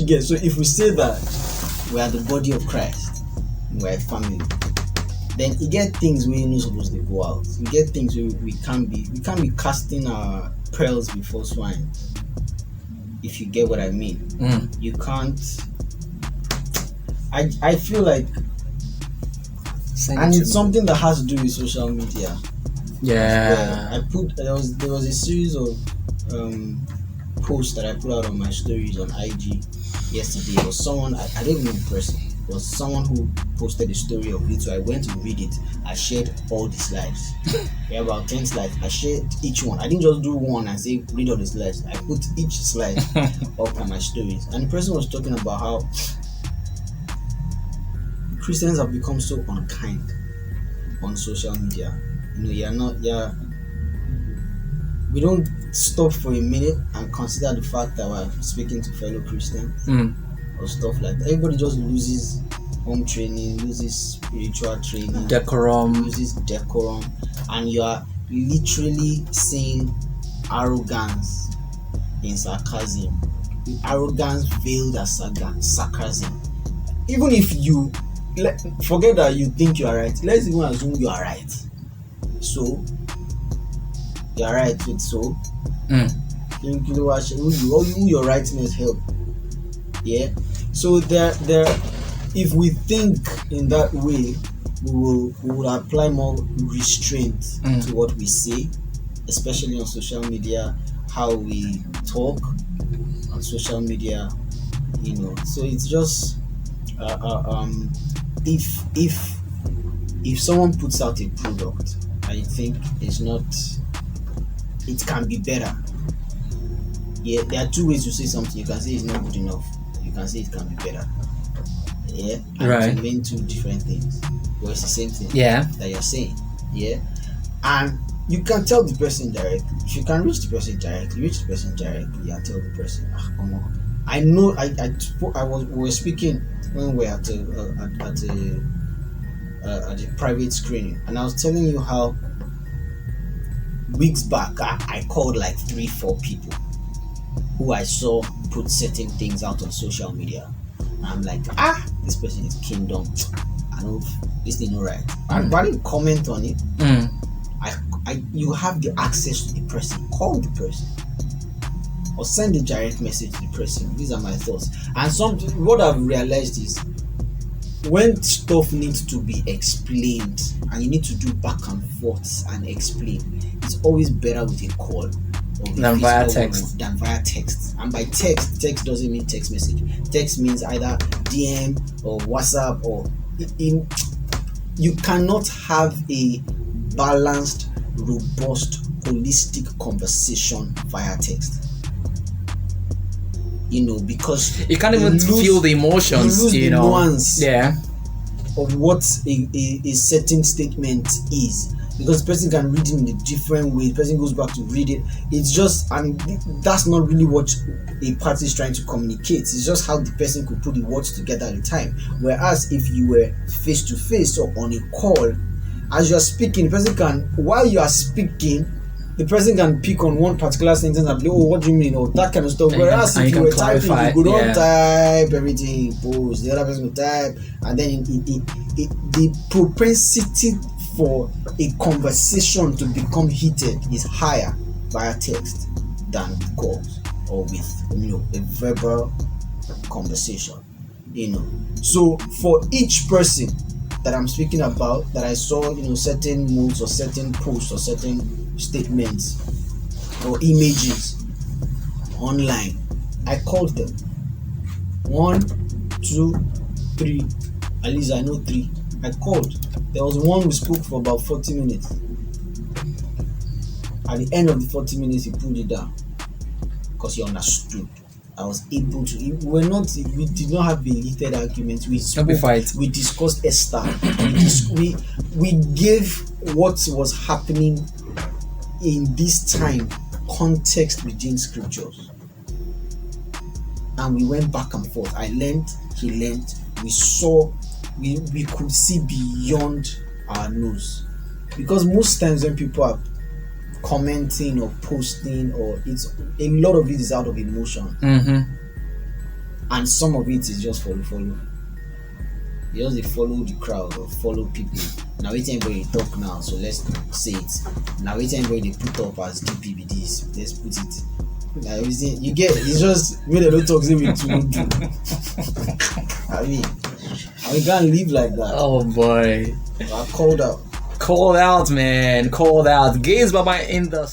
You get? So if we say that we are the body of Christ, we're a family, then you get things we're not supposed to go out. You get things where we can't be casting our pearls before swine. If you get what I mean. You can't. I feel like, and it's something that has to do with social media. Yeah. There was a series of posts that I put out on my stories on IG yesterday. It was someone, I don't even know the person. It was someone who posted a story of it, so I went to read it. I shared all the slides. We have about 10 slides. I shared each one. I didn't just do one and say read all the slides. I put each slide up on my stories. And the person was talking about how Christians have become so unkind on social media. We don't stop for a minute and consider the fact that we're speaking to fellow Christians or stuff like that. Everybody just loses home training, loses spiritual training, loses decorum, and you are literally saying arrogance in sarcasm. Arrogance veiled as sarcasm. Even if you forget that you think you are right, let's even assume you are right. So you are right with so who your rightness help. Yeah. So there if we think in that way, we will apply more restraint to what we say, especially on social media, how we talk on social media, so it's just if someone puts out a product and you think it can be better. Yeah, there are two ways to say something. You can say it's not good enough. You can say it can be better. Yeah, and right. It mean two different things. But it's the same thing. Yeah, that you're saying. Yeah, and you can tell the person directly. If you can reach the person directly and tell the person, I know. We were speaking when we were at a private screening, and I was telling you how weeks back I called like 3-4 people who I saw put certain things out on social media. And I'm like, this person is kingdom. I know this thing not right. I didn't comment on it. You have the access to the person. Call the person or send a direct message to the person. These are my thoughts. And what I've realized is when stuff needs to be explained and you need to do back and forth and explain, it's always better with a call than via text. And by text doesn't mean text message. Text means either DM or WhatsApp you cannot have a balanced, robust, holistic conversation via text. Because you can't even feel the emotions, you lose the nuance yeah, of what a certain statement is. Because the person can read it in a different way, the person goes back to read it. It's just, that's not really what a party is trying to communicate. It's just how the person could put the words together at the time. Whereas if you were face to face or on a call, as you're speaking, the person can, while you are speaking, the person can pick on one particular sentence and be, what do you mean, or that kind of stuff. Whereas if you were typing, you could not type everything, pause, the other person would type, and then the propensity for a conversation to become heated is higher via text than with calls or with a verbal conversation. So for each person that I'm speaking about, that I saw certain moods or certain posts or certain statements or images online, I called them 1, 2, 3. At least I know 3. I called. There was one we spoke for about 40 minutes. At the end of the 40 minutes, he pulled it down because he understood. I was able to. We did not have a heated argument. We discussed Esther. We gave what was happening in this time context within scriptures, and we went back and forth. I learned, he learned. We saw. We could see beyond our nose, because most times when people are commenting or posting, or it's a lot of it is out of emotion. and some of it is just follow. You just dey follow the crowd or follow people. Now wetin everybody dey talk now, so let's say it. Now wetin everybody dey put up as DP be this, let's put it. Now you get, it's just when they don't talk, say we too do. I mean, we can't live like that. Oh boy. I called out. Called out, man. Called out. Gaise Baba in the